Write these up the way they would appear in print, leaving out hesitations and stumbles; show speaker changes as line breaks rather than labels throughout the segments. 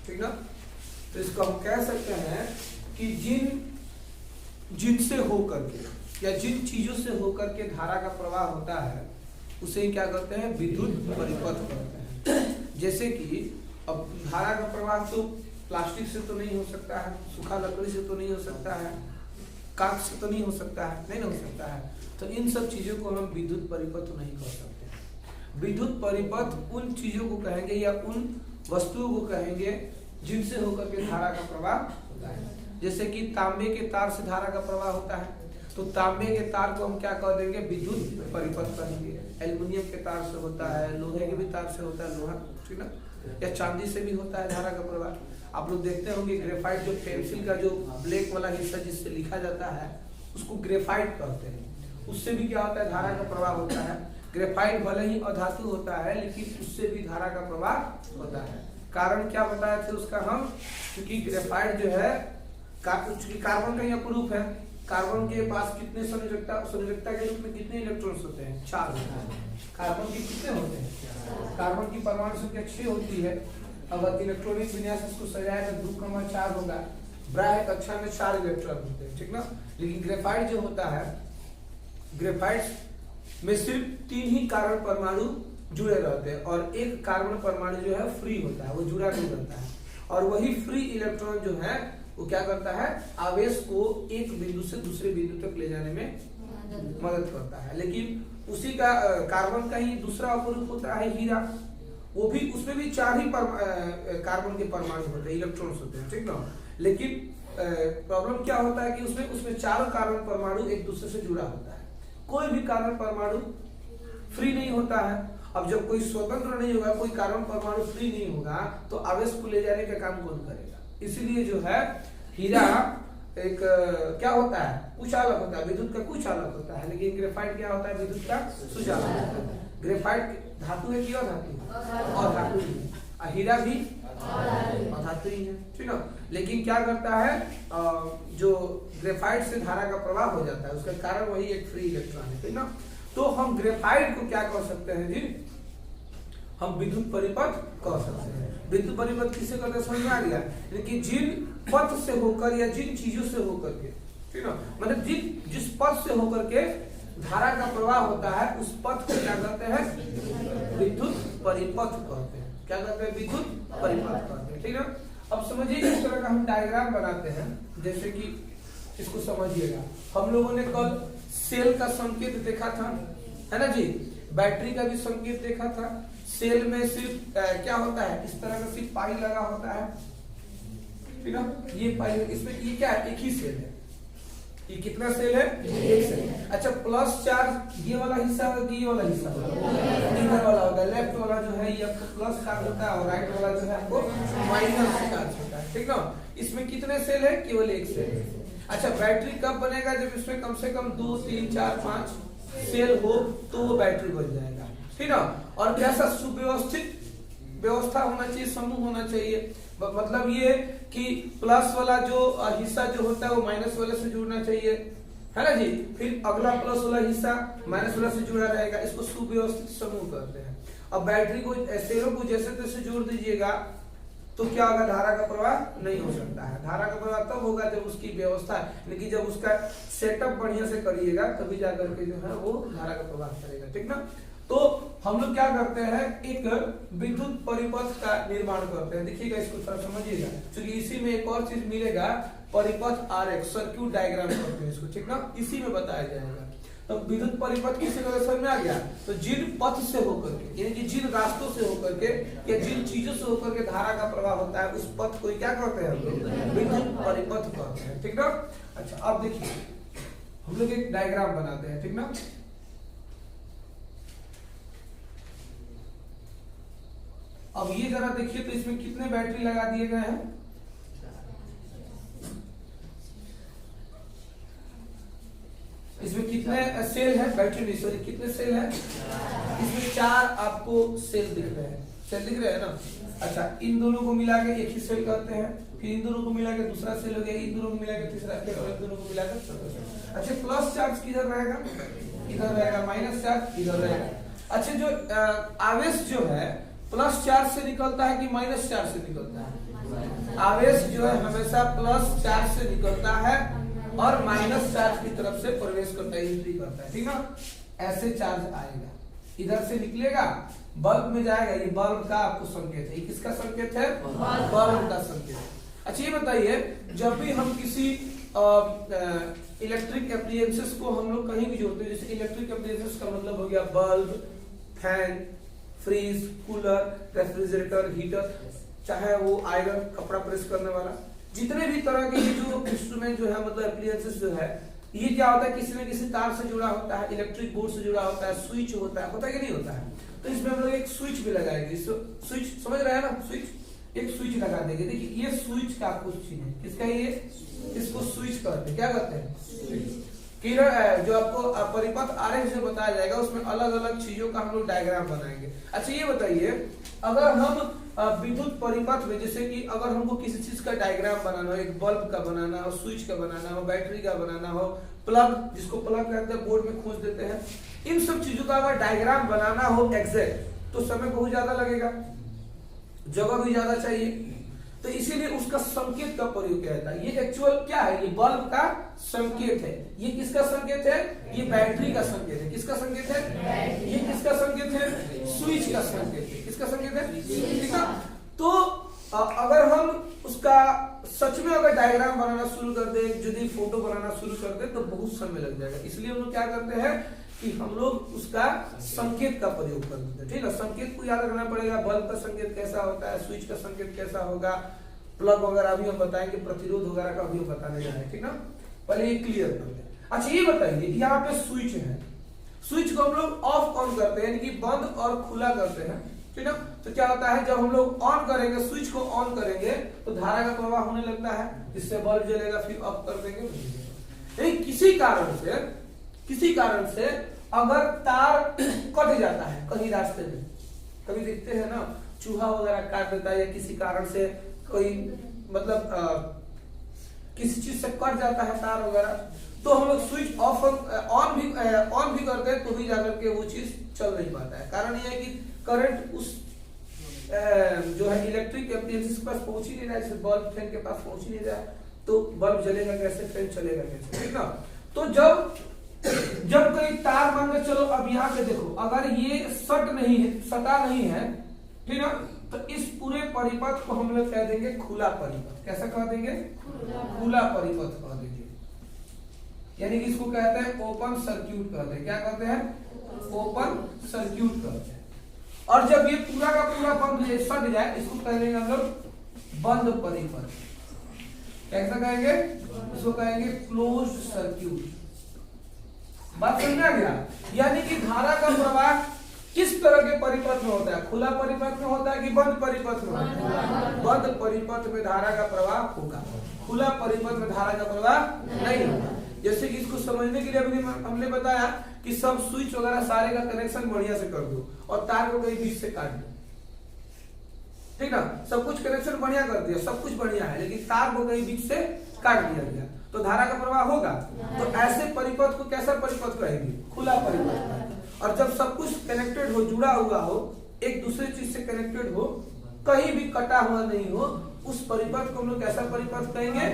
ठीक ना। तो इसको हम कह सकते हैं कि जिनसे होकर के या जिन चीजों से होकर के धारा का प्रवाह होता है उसे क्या कहते हैं, विद्युत परिपथ कहते हैं। जैसे कि अब धारा का प्रवाह तो प्लास्टिक से तो नहीं हो सकता है, सूखा लकड़ी से तो नहीं हो सकता है, कांच से तो नहीं हो सकता है, नहीं हो सकता है। तो इन सब चीजों को हम विद्युत परिपथ नहीं कह सकते। विद्युत परिपथ उन चीजों को कहेंगे या उन वस्तुओं को कहेंगे जिनसे होकर के धारा का प्रवाह होता है। जैसे कि तांबे के तार से धारा का प्रवाह होता है, तो तांबे के तार को हम क्या कह देंगे, विद्युत परिपथ कहेंगे। एल्युमिनियम के तार से होता है, लोहे के भी तार से होता है, लोहा, ठीक ना, या चांदी से भी होता है धारा का प्रवाह। आप लोग देखते होंगे ग्रेफाइट, जो पेंसिल का जो ब्लैक वाला हिस्सा जिससे लिखा जाता है उसको ग्रेफाइट कहते हैं। उससे भी क्या होता है, धारा का प्रवाह होता है। ग्रेफाइट भले ही अधातु होता है लेकिन उससे भी धारा का प्रवाह होता है। कारण क्या बताया थे उसका हम, क्योंकि ग्रेफाइट जो है कार्बन का यहाँ प्रूफ है। कार्बन के पास कितने संयोजकता के रूप में कितने इलेक्ट्रॉन्स होते हैं, 4 होते हैं। कार्बन के कितने होते हैं, कार्बन की परमाणु संख्या 6 होती है। अगर इलेक्ट्रॉनिक विन्यास इसको सजाया तो ग्रुप नंबर 4 होगा। ब्राह्य कक्षा में 4 इलेक्ट्रॉन होते हैं, ठीक ना। लेकिन ग्रेफाइट जो होता है, ग्रेफाइट में सिर्फ 3 ही कार्बन परमाणु जुड़े रहते हैं और एक कार्बन परमाणु जो है फ्री होता है, वो जुड़ा नहीं रहता है। और वही फ्री इलेक्ट्रॉन जो है वो क्या करता है, आवेश को एक बिंदु से दूसरे बिंदु तक ले जाने में मदद करता है। लेकिन उसी का कार्बन का ही दूसरा अपरूप होता है हीरा। वो भी, उसमें भी 4 ही कार्बन के परमाणु होते हैं, इलेक्ट्रॉन्स होते हैं, ठीक ना। लेकिन प्रॉब्लम क्या होता है कि उसमें 4 कार्बन परमाणु एक दूसरे से जुड़ा होता है। कोई भी कार्बन परमाणु फ्री नहीं होता है। अब जब कोई स्वतंत्र नहीं होगा, कोई कार्बन परमाणु फ्री नहीं होगा, तो आवेश को ले जाने का काम कौन करेगा। इसीलिए जो है हीरा एक क्या होता है, कुचालक होता है, विद्युत का कुचालक होता है। लेकिन ग्रेफाइट क्या होता है, विद्युत का सुचालक होता है। ग्रेफाइट धातु है कि अधातु, और धातु है। हीरा भी अधातु ही है, ठीक ना। लेकिन क्या करता है, जो ग्रेफाइट से धारा का प्रवाह हो जाता है उसका कारण वही एक फ्री इलेक्ट्रॉन है, ठीक ना। तो हम ग्रेफाइट को क्या कह सकते हैं जी, हम विद्युत परिपथ कह सकते हैं। विद्युत परिपथ किसे कहते हैं, समझ में आ गया। लेकिन जिन पथ से होकर या जिन चीजों से होकर के, ठीक ना, मतलब जिस पथ से होकर के धारा का प्रवाह होता है उस पथ को क्या कहते हैं, विद्युत परिपथ कहते हैं। क्या कहते हैं, विद्युत परिपथ कहते हैं, ठीक ना। अब समझिए इस तरह का हम डायग्राम बनाते हैं, जैसे कि इसको समझिएगा। हम लोगों ने कल सेल का संकेत देखा था, है ना जी। बैटरी का भी संकेत देखा था। सेल में सिर्फ क्या होता है, इस तरह का सिर्फ पाई लगा होता है, ठीक है। ये पाई, इसमें ये क्या है, एक ही सेल है। ये कितना सेल है, एक सेल। अच्छा, प्लस चार्ज ये वाला हिस्सा होगा, ये वाला हिस्सा इधर वाला होगा। लेफ्ट वाला जो है ये आपको प्लस चार्ज होता है और राइट वाला जो है आपको माइनस चार्ज होता है, ठीक ना। इसमें कितने सेल है, केवल एक सेल है। अच्छा, बैटरी कब बनेगा, जब इसमें कम से कम 2, 3, 4, 5 सेल हो तो वो बैटरी बन जाएगा, ठीक ना। और कैसा सुव्यवस्थित व्यवस्था होना चाहिए, समूह होना चाहिए। मतलब ये कि प्लस वाला जो हिस्सा जो होता है वो माइनस वाले से जुड़ना चाहिए, है ना जी। फिर अगला प्लस वाला हिस्सा माइनस वाला से जुड़ा रहेगा, इसको सुव्यवस्थित समूह कहते हैं। अब बैटरी को, सेलों को जैसे तैसे जोड़ दीजिएगा तो क्या होगा, धारा का प्रवाह नहीं हो सकता है। धारा का प्रवाह तब होगा जब उसकी व्यवस्था, लेकिन जब उसका सेटअप बढ़िया से करिएगा तभी जाकर के जो है वो धारा का प्रवाह करेगा, ठीक ना। तो हम लोग क्या करते हैं, एक विद्युत परिपथ का निर्माण करते हैं। देखिएगा, इसको थोड़ा समझिएगा, क्योंकि इसी में एक और चीज मिलेगा, परिपथ आरेख, सर्क्यूट डायग्राम करते हैं इसको, ठीक ना। इसी में बताया जाएगा। तो विद्युत परिपथ किसी तरह समझ में आ गया। तो जिन पथ से होकर के, यानी कि जिन रास्तों से होकर के या जिन चीजों से होकर के धारा का प्रवाह होता है उस पथ को क्या कहते हैं, हम लोग विद्युत परिपथ कहते हैं, ठीक ना। अच्छा, अब देखिए हम लोग एक डायग्राम बनाते हैं, ठीक ना। अब ये जरा देखिए, तो इसमें कितने बैटरी लगा दिए गए हैं, इसमें कितने सेल है, बैटरी नहीं सॉरी, कितने सेल है, इसमें 4 आपको सेल दिख रहे हैं, सेल दिख रहे हैं ना। अच्छा, इन दोनों को मिला के एक ही सेल कहते हैं, फिर इन दोनों को मिला के दूसरा सेल हो गया, इन दोनों को मिला के तीसरा, फिर इन दोनों को मिला के चौथा सेल। अच्छा, प्लस चार्ज किधर रहेगा, इधर रहेगा, माइनस चार्ज इधर रहेगा। अच्छा, जो आवेश जो है प्लस चार्ज से निकलता है कि माइनस चार्ज से निकलता है? आवेश जो है हमेशा प्लस चार्ज से निकलता है और माइनस चार्ज की तरफ से प्रवेश करता है, एंट्री करता है, ठीक ना। ऐसे चार्ज आएगा, इधर से निकलेगा, बल्ब में जाएगा, ये बल्ब का आपको संकेत है। ये किसका संकेत है? बल्ब का संकेत है। अच्छा ये बताइए, जब भी हम किसी इलेक्ट्रिक एप्लायंसेस को हम लोग कहीं भी जोड़ते हैं, जैसे इलेक्ट्रिक एप्लायंसेस का मतलब हो गया bulb, fan, fridge, cooler, refrigerator, heater, चाहे वो आयरन, कपड़ा प्रेस करने वाला, जितने भी तरह के ये जो इंस्ट्रूमेंट जो है मतलब एप्लायंसेस जो है, ये क्या होता है, किसी न किसी तार से जुड़ा होता है, इलेक्ट्रिक बोर्ड से जुड़ा होता है, स्विच होता है कि नहीं होता है? तो इसमें हम लोग एक स्विच भी लगाएंगे। स्विच समझ रहे हैं ना? स्विच, एक स्विच लगा देंगे। देखिए ये स्विच का कुछ चीज है, किसका ये? इसको स्विच कहते हैं। क्या कहते हैं? किरण जो आपको परिपथ आरेख से बताया जाएगा, उसमें अलग अलग चीजों का हम लोग डायग्राम बनाएंगे। अच्छा ये बताइए, अगर हम विद्युत परिपथ में, जैसे कि अगर हमको किसी चीज का डायग्राम बनाना हो, एक बल्ब का बनाना हो, स्विच का बनाना हो, बैटरी का बनाना हो, प्लग, जिसको प्लग कहते हैं, बोर्ड में खोज देते हैं, इन सब चीजों का अगर डायग्राम बनाना हो एग्जैक्ट, तो समय बहुत ज्यादा लगेगा, जगह भी ज्यादा चाहिए। तो इसीलिए उसका संकेत का प्रयोग किया जाता है। ये एक्चुअल क्या है? ये बल्ब का संकेत है। ये किसका संकेत है? ये बैटरी का संकेत है। किसका संकेत है? ये किसका संकेत है? स्विच का संकेत है। किसका संकेत है? ठीक है। तो अगर हम उसका सच में अगर डायग्राम बनाना शुरू कर दे, यदि फोटो बनाना शुरू कर दे, तो बहुत समय लग जाएगा। इसलिए हम लोग क्या करते हैं कि हम लोग उसका संकेत का प्रयोग करते हैं, ठीक है। संकेत को याद रखना पड़ेगा, बल्ब का संकेत कैसा होता है, स्विच का संकेत कैसा होगा, प्लग वगैरह भी हम बताएंगे, प्रतिरोध वगैरह का भी बताने जा रहे हैं, ठीक ना। पहले ये क्लियर कर लें। अच्छा ये बताइए, यहाँ पे स्विच है, स्विच को हम लोग ऑफ ऑन करते हैं, यानी कि बंद और खुला करते हैं, ठीक ना। तो क्या होता है, जब हम लोग ऑन करेंगे, स्विच को ऑन करेंगे, तो धारा का प्रवाह होने लगता है, जिससे बल्ब जलेगा, फिर ऑफ कर देंगे। लेकिन किसी कारण से अगर तार कट जाता है कहीं रास्ते में, कभी देखते हैं ना, चूहा वगैरह काट देता है, या किसी कारण से कोई मतलब किसी चीज से कट जाता है तार वगैरह, तो हम लोग स्विच ऑन भी करते हैं, तो भी जाकर के वो चीज चल नहीं पाता है। कारण ये है कि करंट उस जो है इलेक्ट्रिक एप्लायंसेस के पास पहुंच ही नहीं रहा है, जैसे बल्ब, फैन के पास पहुंच ही नहीं रहा है, तो बल्ब जलेगा कैसे, फैन चलेगा कैसे, ठीक ना। तो जब कोई तार, मान के चलो, अब यहाँ पे देखो, अगर ये सटा नहीं है, ठीक ना, तो इस पूरे परिपथ को हम लोग कह देंगे खुला परिपथ। कैसा कह देंगे? खुला परिपथ कह देंगे, यानी कि इसको कहते हैं ओपन सर्क्यूट कहते हैं। क्या कहते हैं? ओपन सर्क्यूट कहते हैं। और जब ये पूरा का पूरा बंद सट जाए, इसको कह देंगे हम लोग बंद परिपथ। कैसा कहेंगे? इसको कहेंगे क्लोज्ड सर्क्यूट। बात समझा गया? यानी कि धारा का प्रवाह किस तरह के परिपथ में होता है? खुला परिपथ में होता है कि बंद परिपथ में होता है? बंद परिपथ में धारा का प्रवाह होगा, खुला परिपथ में धारा का प्रवाह नहीं होगा। जैसे कि इसको समझने के लिए अभी हमने बताया कि सब स्विच वगैरह सारे का कनेक्शन बढ़िया से कर दो और तार को कहीं बीच से काट दो, ठीक ना। सब कुछ कनेक्शन बढ़िया कर दिया, सब कुछ बढ़िया है, लेकिन तार को कहीं बीच से काट दिया गया, तो धारा का प्रवाह होगा। तो ऐसे परिपथ को कैसा परिपथ कहेंगे? खुला परिपथ। और जब सब कुछ कनेक्टेड हो, जुड़ा हुआ हो, एक दूसरे चीज से कनेक्टेड हो, कहीं भी कटा हुआ नहीं हो, उस परिपथ को हम लोग कैसा परिपथ कहेंगे?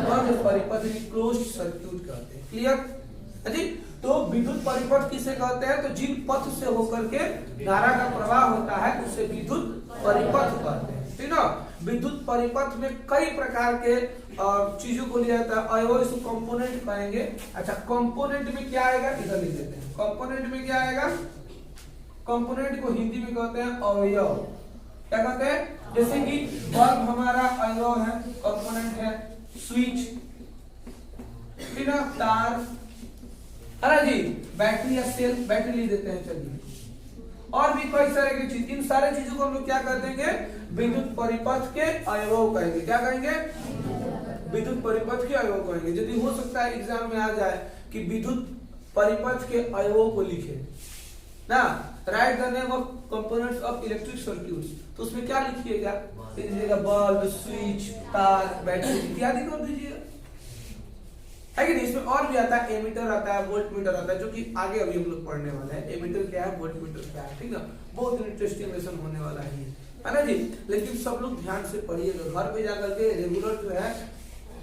बंद परिपथ, क्लोज्ड सर्क्यूट कहते हैं। क्लियर जी? तो विद्युत परिपथ किसे कहते हैं? तो जिन पथ से होकर के धारा का प्रवाह होता है उसे विद्युत परिपथ कहते हैं, ठीक ना। विद्युत परिपथ में कई प्रकार के चीजों को लिया जाता है, अवयव, इसको कंपोनेंट कहेंगे। अच्छा, कंपोनेंट में क्या आएगा? इधर लिख देते हैं। कंपोनेंट में क्या आएगा? कंपोनेंट को हिंदी में कहते हैं अवयव। क्या कहते हैं? जैसे कि बल्ब हमारा अवयव है, कंपोनेंट है, स्विच, ठीक ना, तार, अरे जी बैटरी या सेल, बैटरी लिख देते हैं, चलिए, और भी कई सारे की चीज, इन सारे चीजों को हम लोग क्या कर देंगे? विद्युत परिपथ के अवयव कहेंगे। क्या कहेंगे? विद्युत परिपथ के अवयव कहेंगे। यदि हो सकता है एग्जाम में आ जाए कि विद्युत परिपथ के अवयवों को लिखे ना, right the name of components of electric circuits, तो उसमें क्या लिखिएगा? बल्ब, स्विच, तार, बैटरी इत्यादि कर दीजिएगा। है कि नहीं। इसमें और भी आता है, एमीटर आता है, वोल्ट मीटर आता है, जो कि आगे अभी हम लोग पढ़ने वाले हैं। एमीटर क्या है, वोल्ट मीटर क्या है, ठीक ना। बहुत इंटरेस्टिंग लेसन होने वाला है ना जी। लेकिन सब लोग ध्यान से पढ़िएगा, घर पे जाकर के रेगुलर जो है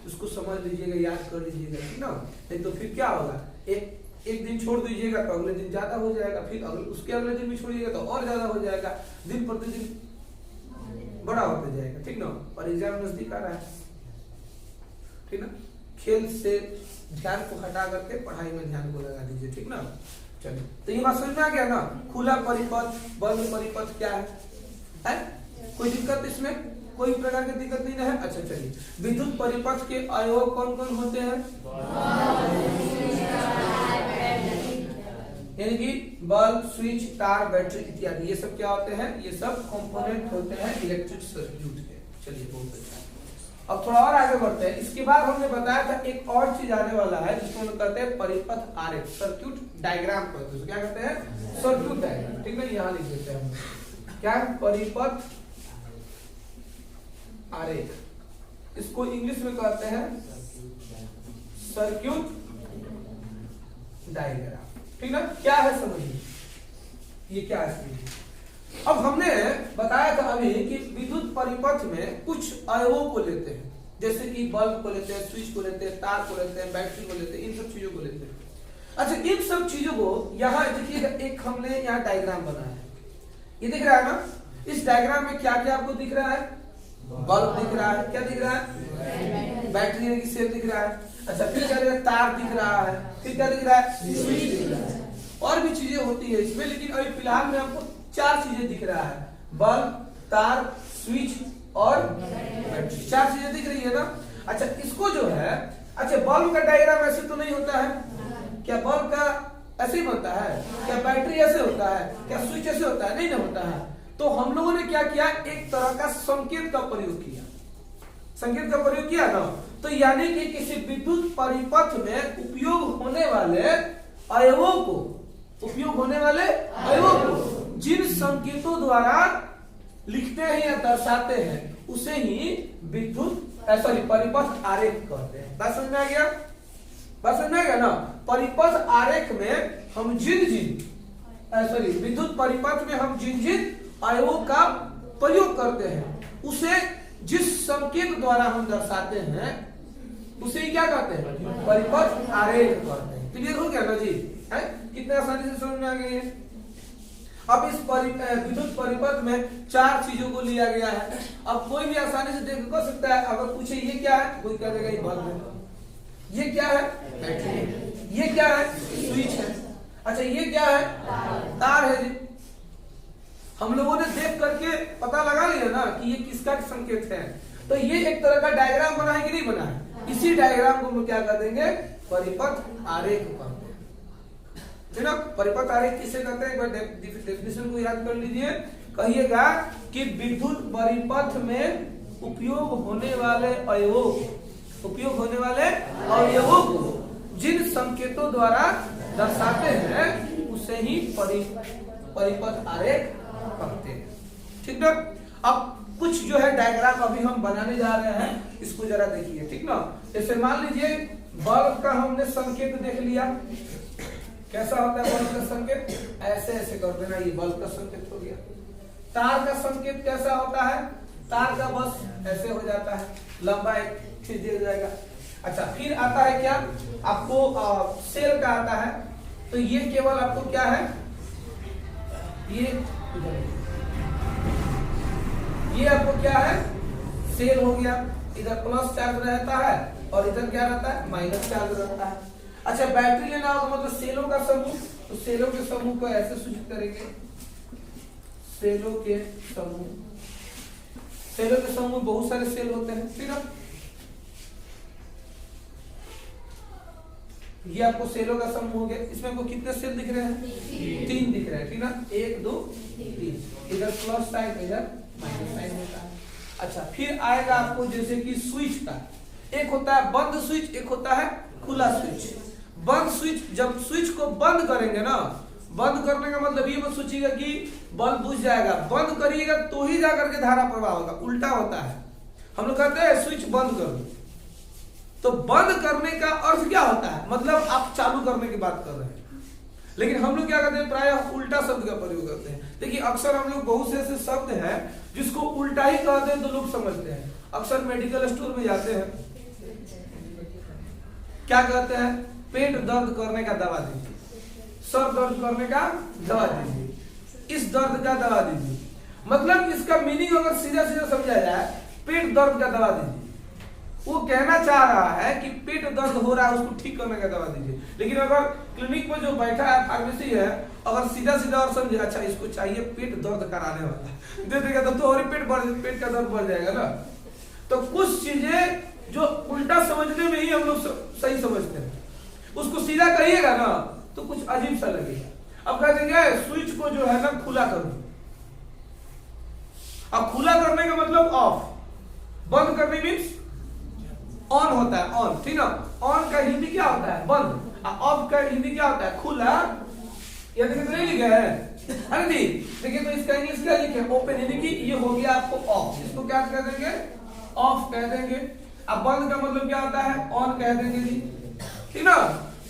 उसको समझ लीजिएगा, याद कर लीजिएगा, ठीक ना। नहीं तो फिर क्या होगा, एक दिन छोड़ दीजिएगा तो अगले दिन ज्यादा हो जाएगा, फिर उसके अगले दिन भी छोड़िएगा तो और ज्यादा हो जाएगा, दिन प्रतिदिन बड़ा होता जाएगा, ठीक ना। और एग्जाम नजदीक आ रहा है, ठीक ना। खेल से ध्यान को हटा करके पढ़ाई में ध्यान को लगा दीजिए, ठीक ना। चलिए, तो ये बात समझ में आ गया ना। खुला परिपथ, बंद परिपथ क्या है? कोई दिक्कत इसमें, कोई प्रकार की दिक्कत नहीं है। अच्छा चलिए, विद्युत परिपथ के अवयव कौन कौन होते हैं? यानी कि बल्ब, स्विच, तार, बैटरी इत्यादि, ये सब क्या होते हैं? ये सब कंपोनेंट होते हैं इलेक्ट्रिक सर्किट के। चलिए, बहुत अच्छा। अब थोड़ा और आगे बढ़ते हैं। इसके बाद हमने बताया था एक और चीज आने वाला है जिसको हम कहते हैं परिपथ आरेख, सर्किट डायग्राम कहते हैं। क्या कहते हैं? सर्किट डायग्राम, ठीक है। यहाँ लिख देते हैं हम, क्या परिपथ आरेख। इसको इंग्लिश में कहते हैं सर्किट डायग्राम, ठीक ना। क्या है समझिए, ये क्या है। अब हमने बताया था अभी कि विद्युत परिपथ में कुछ अवयवों को लेते हैं, जैसे कि बल्ब को लेते हैं, स्विच को लेते हैं, तार को लेते हैं, बैटरी को लेते हैं, इन सब चीजों को लेते हैं। अच्छा, इन सब चीजों को यहाँ देखिएगा, एक हमने यहाँ डायग्राम बनाया है, ये दिख रहा है ना। इस डायग्राम में क्या क्या आपको दिख रहा है? बल्ब दिख रहा है, क्या दिख रहा है? बैटरी की सेल दिख रहा है। अच्छा, फिर क्या दिख रहा है? तार दिख रहा है, फिर क्या दिख रहा है? स्विच दिख रहा है। और भी चीजें होती है इसमें, लेकिन अभी फिलहाल में आपको 4 चीजें दिख रहा है, बल्ब, तार, स्विच और बैटरी, 4 चीजें दिख रही है ना। अच्छा, इसको जो है, अच्छा बल्ब का डायग्राम ऐसे तो नहीं होता है क्या? बल्ब का ऐसे ही बनता है क्या? बैटरी ऐसे होता है क्या? स्विच ऐसे होता है? नहीं ना होता है। तो हम लोगों ने क्या किया, एक तरह का संकेत का प्रयोग किया, संकेत का प्रयोग किया ना। तो यानी कि किसी विद्युत परिपथ में उपयोग होने वाले अवयवों को, उपयोग होने वाले अवयवों को जिन संकेतों द्वारा लिखते हैं या दर्शाते हैं, उसे ही विद्युत परिपथ आरेख कहते हैं। बात समझ में आ गया? बात समझ में आ गया ना। परिपथ आरेख में हम विद्युत परिपथ में हम जिन जिन अवयवों का प्रयोग करते हैं, उसे जिस संकेत द्वारा हम दर्शाते हैं, उसे क्या कहते हैं? परिपथ आरेख कहते हैं। क्लियर हो गया ना जी? है कितना आसानी से समझ में आ गई है। अब इस विद्युत परिपथ में 4 चीजों को लिया गया है। अब कोई भी आसानी से देख सकता है, अगर पूछे ये क्या है, कोई कह देगा ये बल्ब है। ये क्या है? बैटरी है। ये क्या है? स्विच है। अच्छा, ये क्या है? तार है जी। हम लोगों ने देख करके पता लगा लिया ना कि ये किसका संकेत है। तो ये एक तरह का डायग्राम बना है कि नहीं बना है? इसी डायग्राम को हम क्या कर देंगे? परिपथ आरेख कहते हैं, ना। परिपथ आरेख किसे कहते हैं? एक बार डेफिनेशन को याद कर लीजिए। कहिएगा कि विद्युत परिपथ में उपयोग होने वाले अवयवों को जिन संकेतों द्वारा दर्शाते हैं, उसे ही परिपथ आरेख कहते हैं, ठीक ना। अब कुछ जो है डायग्राम अभी हम बनाने जा रहे हैं, इसको जरा देखिए, ठीक ना। जैसे मान लीजिए बल्ब का हमने संकेत देख लिया, कैसा होता है बल्ब का संकेत? ऐसे ऐसे कर देना, ये बल्ब का संकेत हो गया। तार का संकेत कैसा होता है? तार का बस ऐसे हो जाता है, लंबा एक खींच दिया जाएगा। अच्छा, फिर आता है क्या आपको? सेल का आता है। तो ये केवल आपको क्या है? ये आपको क्या है? सेल हो गया। इधर प्लस चार्ज रहता है और इधर क्या रहता है? माइनस चार्ज रहता है। अच्छा, बैटरी लेना होगा, मतलब सेलों का समूह। तो सेलों के समूह को ऐसे सूचित करेंगे, सेलों के समूह। सेलों के समूह बहुत सारे सेल होते हैं, ठीक है। ये आपको सेलों का समूह हो गया। इसमें आपको कितने सेल दिख रहे हैं? 3 दिख रहे हैं, ठीक ना। 1 2 3, इधर प्लस साइन, इधर माइनस साइन होता है। अच्छा, फिर आएगा आपको जैसे कि स्विच का, एक होता है बंद स्विच, एक होता है खुला स्विच। बंद स्विच, जब स्विच को बंद करेंगे ना, बंद करने का मतलब ये मत सोचिएगा कि बल्ब बुझ जाएगा। बंद करिएगा तो ही जाकर के धारा प्रवाह होगा, उल्टा होता है। हम लोग कहते हैं स्विच बंद कर दो, तो बंद करने का अर्थ क्या होता है, मतलब आप चालू करने की बात कर रहे हैं। लेकिन हम लोग क्या करते हैं, प्रायः उल्टा शब्द का प्रयोग करते हैं। देखिए अक्सर हम लोग बहुत से ऐसे शब्द हैं जिसको उल्टा ही कहते हैं तो लोग समझते हैं। अक्सर मेडिकल स्टोर में जाते हैं, क्या कहते हैं, पेट दर्द करने का दवा दीजिए, सर दर्द करने का दवा दीजिए, इस दर्द का दवा दीजिए। मतलब इसका मीनिंग अगर सीधा सीधा समझा जाए, पेट दर्द का दवा दीजिए, वो कहना चाह रहा है कि पेट दर्द हो रहा है उसको ठीक करने का दवा दीजिए। लेकिन अगर क्लिनिक में जो बैठा है फार्मेसी है, अगर सीधा सीधा और समझे अच्छा इसको चाहिए पेट दर्द कराने वाला, दे देगा तो और पेट का दर्द बढ़ जाएगा ना। तो कुछ चीजें जो उल्टा समझने में ही हम लोग सही समझते हैं, उसको सीधा कहिएगा ना तो कुछ अजीब सा लगेगा। अब कह देंगे स्विच को जो है ना खुला कर दो, अब खुला करने का मतलब ऑफ, बंद करने मीन्स ऑन होता है, ऑन, ठीक ना। ऑन का हिंदी क्या होता है, बंद, ऑफ का हिंदी क्या होता है, खुला। ये देखिए तो नहीं लिखा है जी, देखिए तो इसका इंग्लिश क्या लिखे, ओपन, यानी कि ये हो गया आपको ऑफ, इसको क्या कह देंगे, ऑफ कह देंगे। अब बंद का मतलब क्या होता है, ऑन कह देंगे जी, ठीक ना।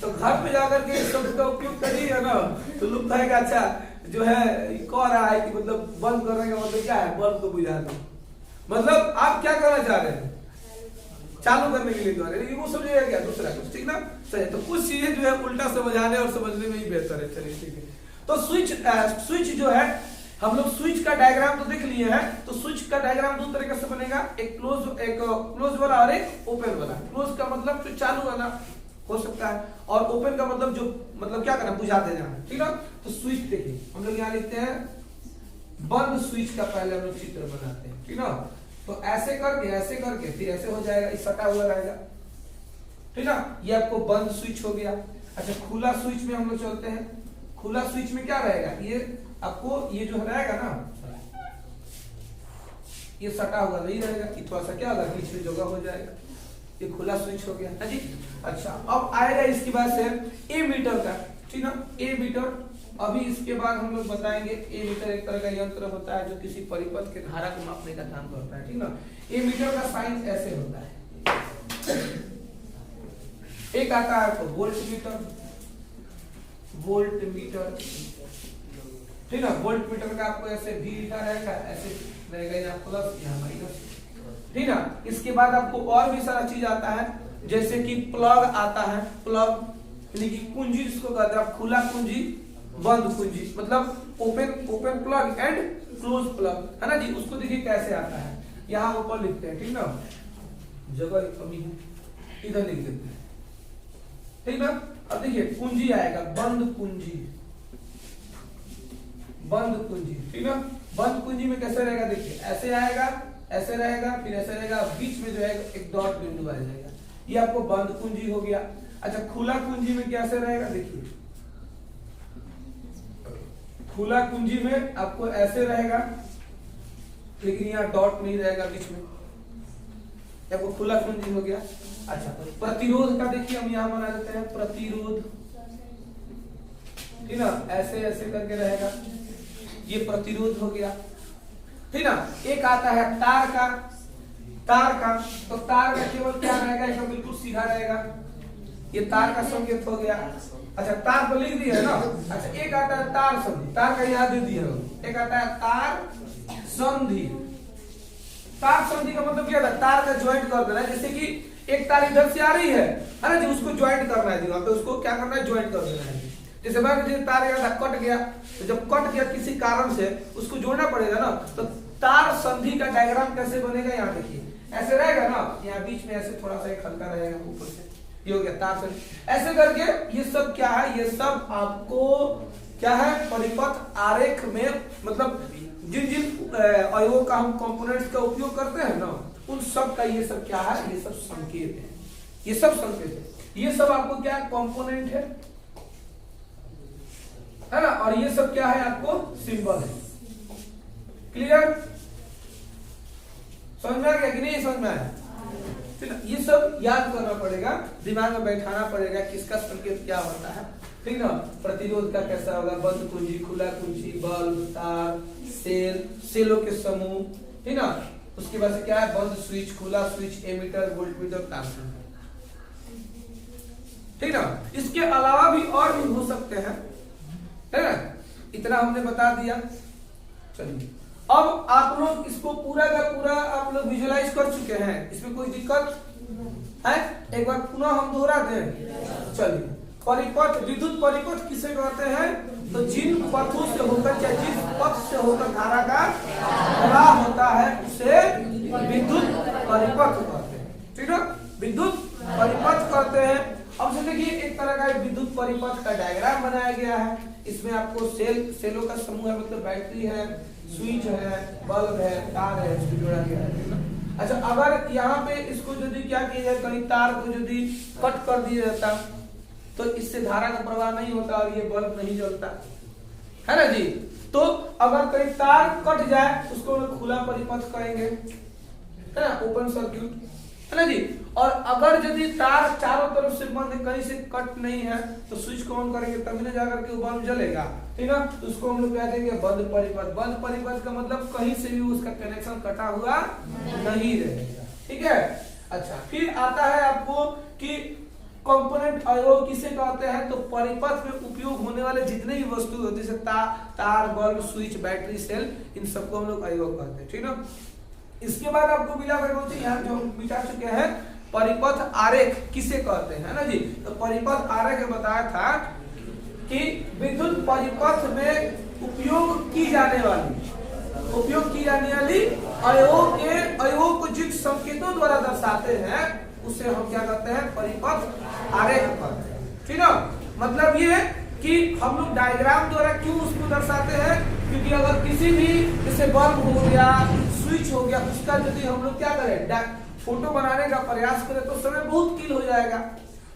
तो घर पे जाकर के शब्द का उपयोग करिएगा ना तो लोग कहेगा अच्छा जो है कह रहा है कि मतलब बंद करने का मतलब क्या है, बल्ब को बुझा दो, मतलब आप क्या करना चाह रहे हैं, चालू करने के लिए कह रहे हैं, वो समझेगा क्या दूसरा कुछ, ठीक ना। सही, तो कुछ चीजें जो है उल्टा समझाने और समझने में ही बेहतर है। चलिए ठीक है, तो स्विच जो है, हम लोग स्विच का डायग्राम तो देख लिए हैं। तो स्विच का डायग्राम दो तरीके से बनेगा, एक क्लोज वाला और एक ओपन वाला। क्लोज का मतलब जो चालू वाला हो सकता है, और ओपन का मतलब जो मतलब क्या करना, बुझा देना, ठीक ना। तो स्विच देखिए हम लोग यहाँ लिखते हैं बंद स्विच का पहले हम लोग चित्र बनाते हैं, ठीक ना। तो ऐसे करके फिर ऐसे हो जाएगा, इस सटा हुआ रहेगा, ठीक ना। ये आपको बंद स्विच हो गया। अच्छा खुला स्विच में हम लोग चलते हैं। खुला स्विच में क्या रहेगा, ये आपको ये जो रहेगा ना, ये सटा हुआ नहीं रहेगा, ये थोड़ा सा क्या होगा, बीच में जगह हो जाएगा, ये खुला स्विच हो गया है जी। अच्छा अब आएगा इसके बाद से ए मीटर का, ठीक ना, ए मीटर। अभी इसके बाद हम लोग बताएंगे ए मीटर एक तरह का यंत्र होता है जो किसी परिपथ के धारा को मापने का काम करता है, ठीक ना। ए मीटर का साइन ऐसे होता है, एक आता है तो वोल्ट मीटर, ठीक ना। वोल्ट मीटर का आपको ऐसे भी लिखा रहेगा, ऐसे रहेगा, यहाँ प्लस यहाँ माइनस, ठीक ना। इसके बाद आपको और भी सारा चीज आता है, जैसे कि प्लग आता है, प्लग यानी कि कुंजी जिसको कहते हैं, खुला कुंजी बंद कुंजी, मतलब open plug and close plug, है ना जी। उसको देखिए कैसे आता है, यहाँ ऊपर लिखते हैं, ठीक ना, जगह कमी है, इधर लिख देते हैं, ठीक ना। अब देखिए कुंजी आएगा, बंद कुंजी, ठीक ना। बंद कुंजी में कैसे रहेगा, देखिए ऐसे आएगा, ऐसे रहेगा, फिर ऐसे रहेगा, बीच में जो है एक डॉट बिंदु आ जाएगा, ये आपको बंद कुंजी हो गया। अच्छा खुला कुंजी में कैसे रहेगा, देखिए खुला कुंजी में आपको ऐसे रहेगा, लेकिन यहाँ डॉट नहीं रहेगा बीच में, आपको खुला कुंजी हो गया। अच्छा प्रतिरोध का देखिए हम यहाँ बना देते हैं, प्रतिरोध, ठीक ना, ऐसे ऐसे करके रहेगा, ये प्रतिरोध हो गया, ठीक ना। एक आता है तार का, तो तार का केवल क्या रहेगा, एकदम बिल्कुल सीधा रहेगा, ये तार का संकेत हो गया। अच्छा तार पर लिख दिया ना। अच्छा एक आता है तार संधि, तार का यहाँ दे दिया, एक आता है तार संधि। तार संधि का मतलब क्या है, तार का ज्वाइंट कर देना है, जैसे कि एक तार इधर से आ रही है ना जी, उसको ज्वाइंट करना है जी, वहां पे उसको क्या करना है, ज्वाइंट कर देना है। जैसे मान लीजिए तार यहाँ कट गया, तो जब कट गया किसी कारण से उसको जोड़ना पड़ेगा ना, तो तार संधि का डायग्राम कैसे बनेगा, यहाँ देखिए ऐसे रहेगा ना, यहाँ बीच में ऐसे थोड़ा सा एक हल्का रहेगा ऊपर से, ये हो गया तार संधि। ऐसे करके ये सब क्या है, ये सब आपको क्या है, परिपथ आरेख में, मतलब जिन जिन अवयवों का हम कंपोनेंट्स का उपयोग करते हैं ना, उन सब का ये सब क्या है, ये सब संकेत है, ये सब संकेत है, ये सब आपको क्या कंपोनेंट है ना, और ये सब क्या है आपको सिंबल है। क्लियर, समझ में आ गया कि नहीं समझ में आया, ये सब याद करना पड़ेगा, दिमाग में बैठाना पड़ेगा, किसका संकेत क्या होता है, ठीक ना। प्रतिरोध का कैसा होगा, बंद कुंजी, खुला कुंजी, बल्ब, तार, सेलों के समूह, ठीक ना। उसके बाद से क्या है, बंद स्विच, खुला स्विच, एमीटर, वोल्टमीटर, तार। ठीक ना। इसके अलावा भी और भी हो सकते हैं, है ना। इतना हमने बता दिया। चलिए अब आप लोग इसको पूरा का पूरा आप लोग विजुलाइज कर चुके हैं, इसमें कोई दिक्कत है? एक बार पुनः हम दोहरा दें। चलिए परिपथ, विद्युत परिपथ किसे कहते हैं? तो जिन पथों से होकर या जिस पथ से होकर धारा का प्रवाह होता है उसे विद्युत परिपथ कहते हैं, ठीक है। विद्युत परिपथ कहते हैं। अब से देखिए एक तरह का विद्युत परिपथ का डायग्राम बनाया गया है। इसमें आपको सेलों का समूह है, मतलब बैटरी है, स्विच है, बल्ब है, तार है, इसको जोड़ा गया है। अच्छा अगर यहाँ पे इसको यदि क्या किया जाए, कहीं तार को यदि कट कर दिया जाता तो इससे धारा का प्रवाह नहीं होता और ये बल्ब नहीं जलता, है ना जी। तो अगर कहीं तार कट जाए उसको हम खुला परिपथ कहेंगे, है ना, ओपन सर्किट, है ना जी। और अगर यदि तार चारों तरफ से बंद, कहीं से कट नहीं है तो स्विच को ऑन करेंगे तभी ना जाकर के वो बल्ब जलेगा, ठीक है। तो उसको हम लोग कह देंगे बंद परिपथ। बंद परिपथ का मतलब कहीं से भी उसका कनेक्शन कटा हुआ नहीं रहेगा, ठीक है। अच्छा फिर आता है आपको कि कंपोनेंट अवयव किसे कहते हैं? तो परिपथ में उपयोग होने वाले जितने भी वस्तु होते हैं, जैसे तार, बल्ब, स्विच, बैटरी, सेल, इन सबको हम लोग अवयव कहते हैं, ठीक है। इसके बाद आपको मिला यहाँ जो मिटा चुके हैं परिपथ आरेख किसे कहते हैं, है ना जी। तो परिपथ आरेख बताया था कि विद्युत परिपथ में उपयोग की जाने वाली अवयवों को जिन संकेतों द्वारा दर्शाते हैं उसे हम क्या कहते हैं? परिपथ आरेख कहते हैं, ठीक है। मतलब ये कि हम लोग डायग्राम द्वारा क्यों उसको दर्शाते हैं, क्योंकि अगर किसी भी जैसे बल्ब हो गया, स्विच हो गया, उसका यदि हम लोग क्या करें फोटो बनाने का प्रयास करें तो समय बहुत किल हो जाएगा।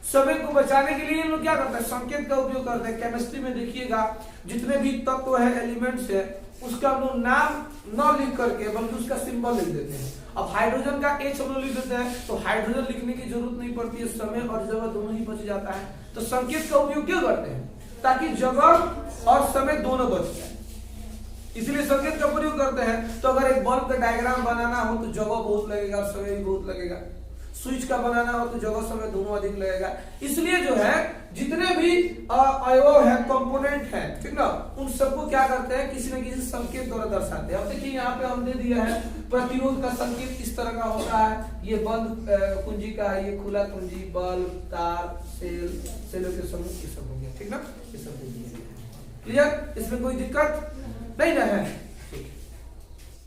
समय को बचाने के लिए लोग क्या करते हैं? संकेत का उपयोग करते हैं। केमिस्ट्री में देखिएगा जितने भी तत्व है, एलिमेंट्स है, उसका हम लोग नाम न लिख करके बल्कि उसका सिंबल लिख देते हैं। अब हाइड्रोजन का H हम लोग लिख देते हैं तो हाइड्रोजन लिखने की जरूरत नहीं पड़ती है, समय और जगह दोनों ही बच जाता है। तो संकेत का उपयोग क्यों करते हैं? ताकि जगह और समय दोनों बच जाए, इसलिए संकेत का प्रयोग करते हैं। तो अगर एक बल्ब का डायग्राम बनाना हो तो जगह बहुत लगेगा और समय भी बहुत लगेगा। स्विच का बनाना हो तो जगह समय दोनों अधिक लगेगा। इसलिए जो है जितने भी अवयव है, कंपोनेंट है, ठीक ना, उन सबको क्या करते हैं? किसी न किसी संकेत द्वारा दर्शाते हैं। अब देखिए यहाँ पे हमने दिया है प्रतिरोध का संकेत इस तरह का होता है। ये बंद कुंजी का है, ये खुला कुंजी, बल्ब, तार, सेलों के समूह, ये सब हो गया, ठीक ना। ये सब क्लियर? इसमें कोई दिक्कत नहीं ना है।